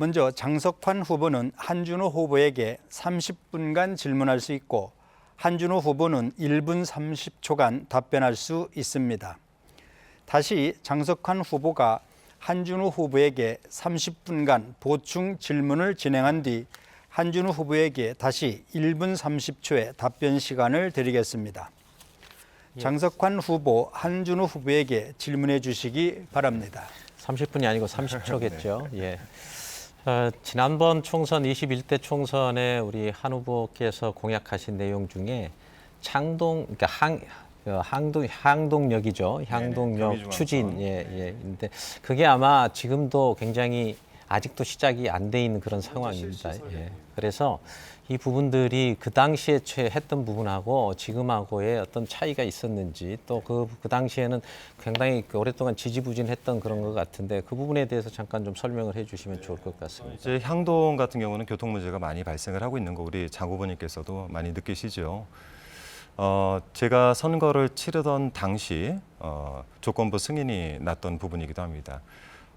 먼저 장석환 후보는 한준호 후보에게 30분간 질문할 수 있고 한준호 후보는 1분 30초간 답변할 수 있습니다. 다시 장석환 후보가 한준호 후보에게 30분간 보충 질문을 진행한 뒤 한준호 후보에게 다시 1분 30초의 답변 시간을 드리겠습니다. 장석환 후보, 한준호 후보에게 질문해 주시기 바랍니다. 30분이 아니고 30초겠죠. 예. 지난번 총선 21대 총선에 우리 한 후보께서 공약하신 내용 중에 창동, 그러니까 항동역이죠. 항동역 추진, 인데 그게 아마 지금도 굉장히 아직도 시작이 안 돼 있는 그런 상황입니다. 예. 그래서 이 부분들이 그 당시에 했던 부분하고 지금하고의 어떤 차이가 있었는지 또 그 당시에는 굉장히 오랫동안 지지부진했던 그런 것 같은데 그 부분에 대해서 잠깐 좀 설명을 해주시면 좋을 것 같습니다. 이제 향동 같은 경우는 교통 문제가 많이 발생을 하고 있는 거 우리 장 후보님께서도 많이 느끼시죠. 제가 선거를 치르던 당시 조건부 승인이 났던 부분이기도 합니다.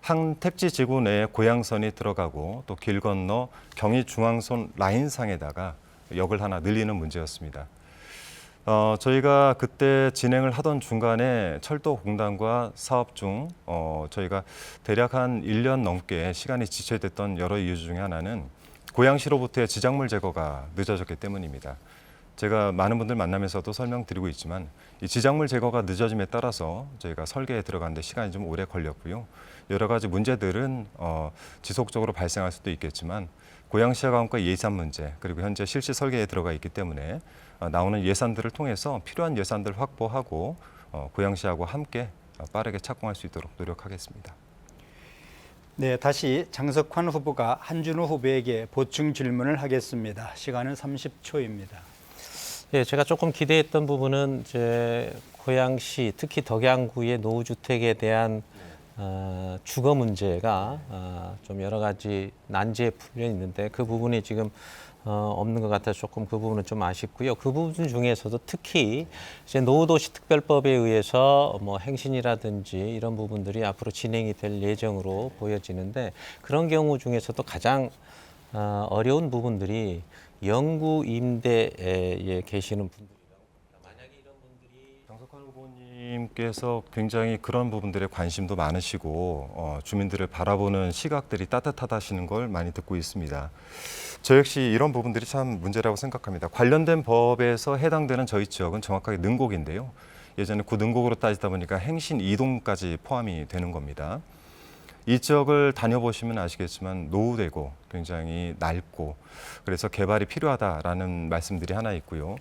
한 택지 지구 내에 고양선이 들어가고 또 길 건너 경의중앙선 라인상에다가 역을 하나 늘리는 문제였습니다. 저희가 그때 진행을 하던 중간에 철도공단과 사업 중 저희가 대략 한 1년 넘게 시간이 지체됐던 여러 이유 중에 하나는 고양시로부터의 지작물 제거가 늦어졌기 때문입니다. 제가 많은 분들 만나면서도 설명드리고 있지만 이 지작물 제거가 늦어짐에 따라서 저희가 설계에 들어가는데 시간이 좀 오래 걸렸고요. 여러 가지 문제들은 지속적으로 발생할 수도 있겠지만 고양시와 함께 예산 문제 그리고 현재 실시 설계에 들어가 있기 때문에 나오는 예산들을 통해서 필요한 예산들을 확보하고 고양시하고 함께 빠르게 착공할 수 있도록 노력하겠습니다. 네, 다시 장석환 후보가 한준호 후보에게 보충 질문을 하겠습니다. 시간은 30초입니다. 예, 제가 조금 기대했던 부분은 이제 고양시 특히 덕양구의 노후주택에 대한 주거 문제가 좀 여러 가지 난제에 풀려 있는데 그 부분이 지금 없는 것 같아서 조금 그 부분은 좀 아쉽고요. 그 부분 중에서도 특히 이제 노후도시특별법에 의해서 뭐 행신이라든지 이런 부분들이 앞으로 진행이 될 예정으로 보여지는데 그런 경우 중에서도 가장 어려운 부분들이 영구 임대에 계시는 분들이라고 봅니다. 만약에 이런 분들이 장석환 후보님께서 굉장히 그런 부분들에 관심도 많으시고 주민들을 바라보는 시각들이 따뜻하다시는 걸 많이 듣고 있습니다. 저 역시 이런 부분들이 참 문제라고 생각합니다. 관련된 법에서 해당되는 저희 지역은 정확하게 능곡인데요. 예전에 그 능곡으로 따지다 보니까 행신 이동까지 포함이 되는 겁니다. 이 지역을 다녀보시면 아시겠지만 노후되고 굉장히 낡고 그래서 개발이 필요하다라는 말씀들이 하나 있고요.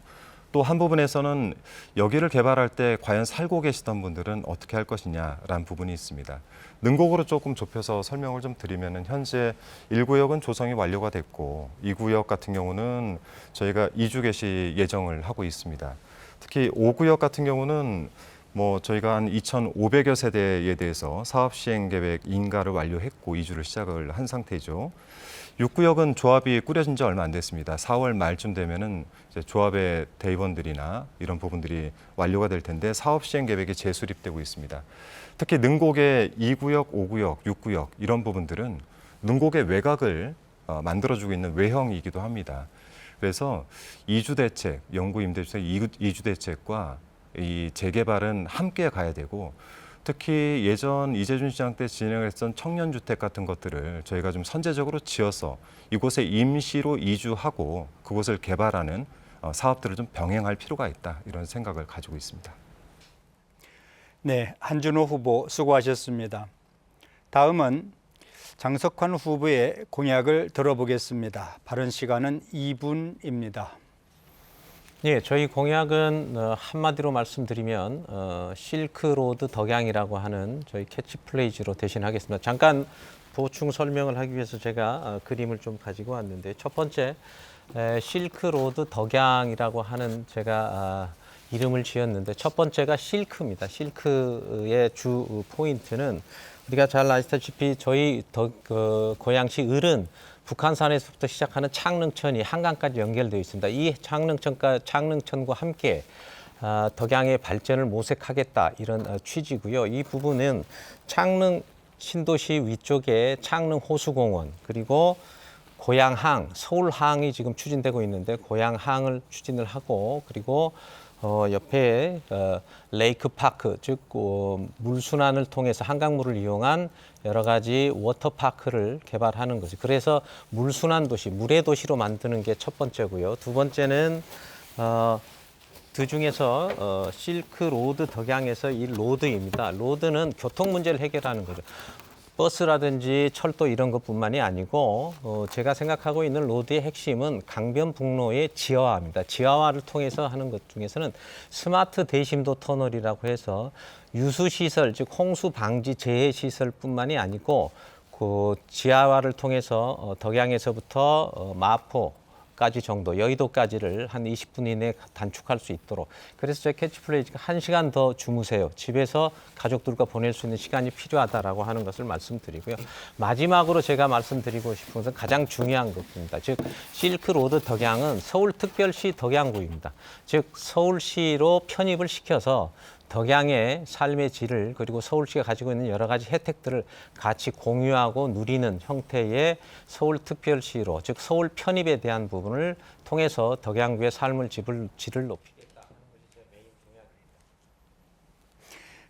또 한 부분에서는 여기를 개발할 때 과연 살고 계시던 분들은 어떻게 할 것이냐라는 부분이 있습니다. 능곡으로 조금 좁혀서 설명을 좀 드리면 현재 1구역은 조성이 완료가 됐고 2구역 같은 경우는 저희가 이주 개시 예정을 하고 있습니다. 특히 5구역 같은 경우는 저희가 한 2,500여 세대에 대해서 사업 시행 계획 인가를 완료했고 이주를 시작을 한 상태죠. 6구역은 조합이 꾸려진 지 얼마 안 됐습니다. 4월 말쯤 되면은 이제 조합의 대의원들이나 이런 부분들이 완료가 될 텐데 사업 시행 계획이 재수립되고 있습니다. 특히 능곡의 2구역, 5구역, 6구역 이런 부분들은 능곡의 외곽을 만들어주고 있는 외형이기도 합니다. 그래서 이주 대책, 영구 임대주택 이주 대책과 이 재개발은 함께 가야 되고 특히 예전 이재준 시장 때 진행했던 청년주택 같은 것들을 저희가 좀 선제적으로 지어서 이곳에 임시로 이주하고 그곳을 개발하는 사업들을 좀 병행할 필요가 있다 이런 생각을 가지고 있습니다. 네, 한준호 후보 수고하셨습니다. 다음은 장석환 후보의 공약을 들어보겠습니다. 발언 시간은 2분입니다. 예, 저희 공약은 한마디로 말씀드리면 실크로드 덕양이라고 하는 저희 캐치프레이즈로 대신하겠습니다. 잠깐 보충 설명을 하기 위해서 제가 그림을 좀 가지고 왔는데 첫 번째 실크로드 덕양이라고 하는 제가 이름을 지었는데 첫 번째가 실크입니다. 실크의 주 포인트는 우리가 잘 아시다시피 저희 고양시 을은 북한산에서부터 시작하는 창릉천이 한강까지 연결되어 있습니다. 이 창릉천과 함께 덕양의 발전을 모색하겠다 이런 취지고요. 이 부분은 신도시 위쪽에 창릉 호수공원 그리고 고양항, 서울항이 지금 추진되고 있는데 고양항을 추진을 하고 그리고 옆에 레이크 파크 즉 물순환을 통해서 한강물을 이용한 여러 가지 워터파크를 개발하는 거죠. 그래서 물순환 도시, 물의 도시로 만드는 게 첫 번째고요. 두 번째는 그 중에서 실크 로드 덕양에서 이 로드입니다. 로드는 교통 문제를 해결하는 거죠. 버스라든지 철도 이런 것뿐만이 아니고 제가 생각하고 있는 로드의 핵심은 강변북로의 지하화입니다. 지하화를 통해서 하는 것 중에서는 스마트 대심도 터널이라고 해서 유수시설, 즉 홍수 방지 재해 시설뿐만이 아니고 그 지하화를 통해서 덕양에서부터 마포까지 정도, 여의도까지를 한 20분 이내에 단축할 수 있도록. 그래서 제 캐치프레이즈가 1시간 더 주무세요. 집에서 가족들과 보낼 수 있는 시간이 필요하다라고 하는 것을 말씀드리고요. 마지막으로 제가 말씀드리고 싶은 것은 가장 중요한 것입니다. 즉 실크로드 덕양은 서울특별시 덕양구입니다. 즉 서울시로 편입을 시켜서 덕양의 삶의 질을 그리고 서울시가 가지고 있는 여러 가지 혜택들을 같이 공유하고 누리는 형태의 서울특별시로 즉 서울 편입에 대한 부분을 통해서 덕양구의 삶의 질을 높이겠다.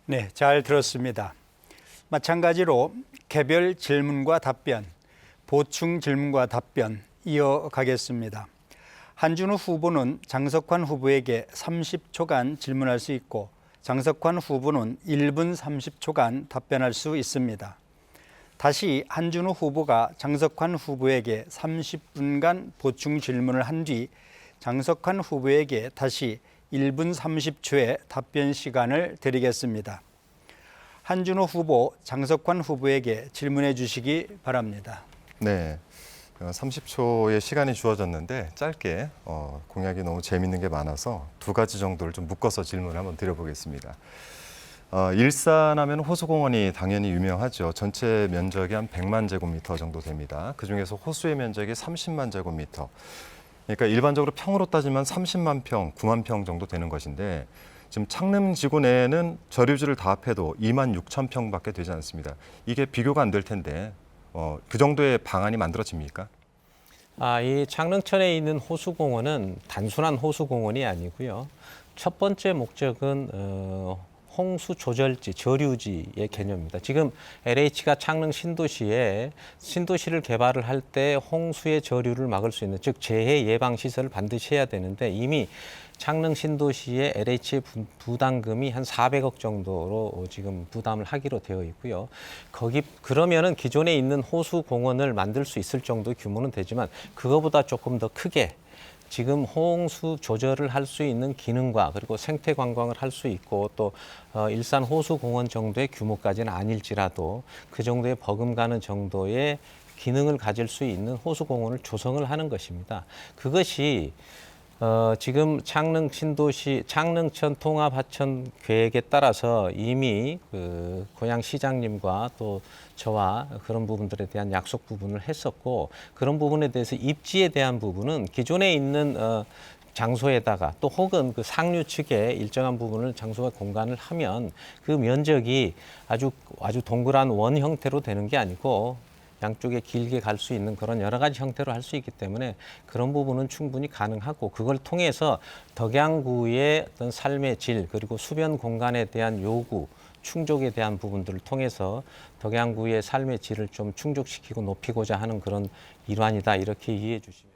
네, 잘 들었습니다. 마찬가지로 개별 질문과 답변, 보충 질문과 답변 이어가겠습니다. 한준호 후보는 장석환 후보에게 30초간 질문할 수 있고 장석환 후보는 1분 30초간 답변할 수 있습니다. 다시 한준호 후보가 장석환 후보에게 30분간 보충 질문을 한 뒤 장석환 후보에게 다시 1분 30초의 답변 시간을 드리겠습니다. 한준호 후보, 장석환 후보에게 질문해 주시기 바랍니다. 네. 30초의 시간이 주어졌는데 짧게 공약이 너무 재밌는 게 많아서 두 가지 정도를 좀 묶어서 질문을 한번 드려보겠습니다. 일산하면 호수공원이 당연히 유명하죠. 전체 면적이 한 100만 제곱미터 정도 됩니다. 그중에서 호수의 면적이 30만 제곱미터. 그러니까 일반적으로 평으로 따지면 30만 평, 9만 평 정도 되는 것인데 지금 창릉지구 내에는 저류지를 다 합해도 2만 6천 평밖에 되지 않습니다. 이게 비교가 안 될 텐데 그 정도의 방안이 만들어집니까? 이 창릉천에 있는 호수공원은 단순한 호수공원이 아니고요. 첫 번째 목적은 홍수 조절지, 저류지의 개념입니다. 지금 LH가 창릉 신도시를 개발을 할 때 홍수의 저류를 막을 수 있는, 즉 재해 예방 시설을 반드시 해야 되는데 이미 창릉 신도시의 LH 부담금이 한 400억 정도로 지금 부담을 하기로 되어 있고요. 그러면은 기존에 있는 호수 공원을 만들 수 있을 정도 규모는 되지만 그거보다 조금 더 크게 지금 홍수 조절을 할 수 있는 기능과 그리고 생태 관광을 할 수 있고 또 일산 호수 공원 정도의 규모까지는 아닐지라도 그 정도의 버금가는 정도의 기능을 가질 수 있는 호수 공원을 조성을 하는 것입니다. 그것이 지금 창릉 신도시 창릉천 통합하천 계획에 따라서 이미 그 고양시장님과 또 저와 그런 부분들에 대한 약속 부분을 했었고 그런 부분에 대해서 입지에 대한 부분은 기존에 있는 장소에다가 또 혹은 그 상류 측에 일정한 부분을 장소와 공간을 하면 그 면적이 아주 동그란 원 형태로 되는 게 아니고 양쪽에 길게 갈 수 있는 그런 여러 가지 형태로 할 수 있기 때문에 그런 부분은 충분히 가능하고 그걸 통해서 덕양구의 어떤 삶의 질 그리고 수변 공간에 대한 요구, 충족에 대한 부분들을 통해서 덕양구의 삶의 질을 좀 충족시키고 높이고자 하는 그런 일환이다 이렇게 이해해 주시면.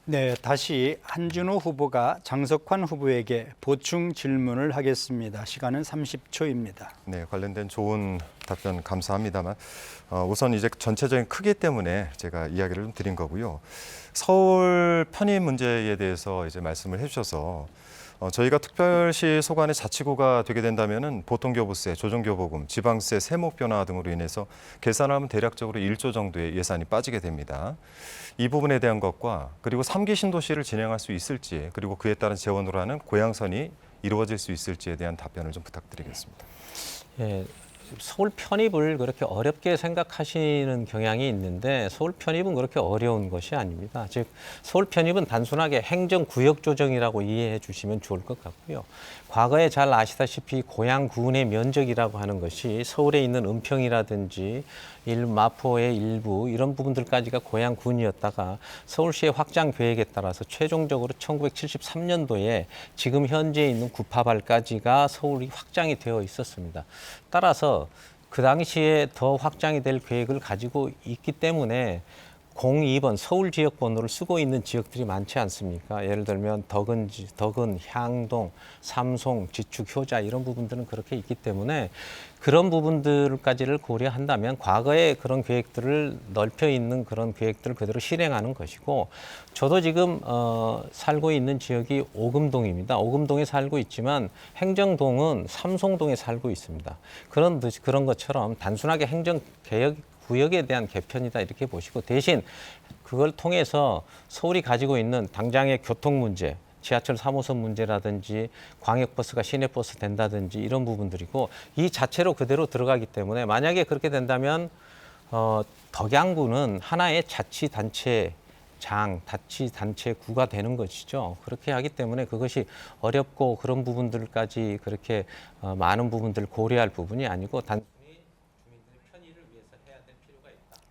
네, 다시 한준호 후보가 장석환 후보에게 보충 질문을 하겠습니다. 시간은 30초입니다. 네, 관련된 좋은 답변 감사합니다만 우선 이제 전체적인 크기 때문에 제가 이야기를 좀 드린 거고요. 서울 편입 문제에 대해서 이제 말씀을 해주셔서 저희가 특별시 소관의 자치구가 되게 된다면은 보통교부세, 조정교부금, 지방세, 세목 변화 등으로 인해서 계산을 하면 대략적으로 1조 정도의 예산이 빠지게 됩니다. 이 부분에 대한 것과 그리고 3기 신도시를 진행할 수 있을지 그리고 그에 따른 재원으로 하는 고양선이 이루어질 수 있을지에 대한 답변을 좀 부탁드리겠습니다. 예, 서울 편입을 그렇게 어렵게 생각하시는 경향이 있는데 서울 편입은 그렇게 어려운 것이 아닙니다. 즉 서울 편입은 단순하게 행정구역 조정이라고 이해해 주시면 좋을 것 같고요. 과거에 잘 아시다시피 고양군의 면적이라고 하는 것이 서울에 있는 은평이라든지 마포의 일부 이런 부분들까지가 고양군이었다가 서울시의 확장 계획에 따라서 최종적으로 1973년도에 지금 현재 있는 구파발까지가 서울이 확장이 되어 있었습니다. 따라서 그 당시에 더 확장이 될 계획을 가지고 있기 때문에 02번 서울 지역 번호를 쓰고 있는 지역들이 많지 않습니까? 예를 들면 덕은, 향동, 삼송, 지축, 효자 이런 부분들은 그렇게 있기 때문에 그런 부분들까지를 고려한다면 과거에 그런 계획들을 넓혀 있는 그런 계획들을 그대로 실행하는 것이고 저도 지금 살고 있는 지역이 오금동입니다. 오금동에 살고 있지만 행정동은 삼송동에 살고 있습니다. 그런 것처럼 단순하게 행정개혁 구역에 대한 개편이다 이렇게 보시고 대신 그걸 통해서 서울이 가지고 있는 당장의 교통 문제, 지하철 3호선 문제라든지 광역버스가 시내버스 된다든지 이런 부분들이고 이 자체로 그대로 들어가기 때문에 만약에 그렇게 된다면 덕양구는 하나의 자치단체구가 되는 것이죠. 그렇게 하기 때문에 그것이 어렵고 그런 부분들까지 그렇게 많은 부분들을 고려할 부분이 아니고 단순히 주민들의 편의를 위해서 해야 될 필요가 있다.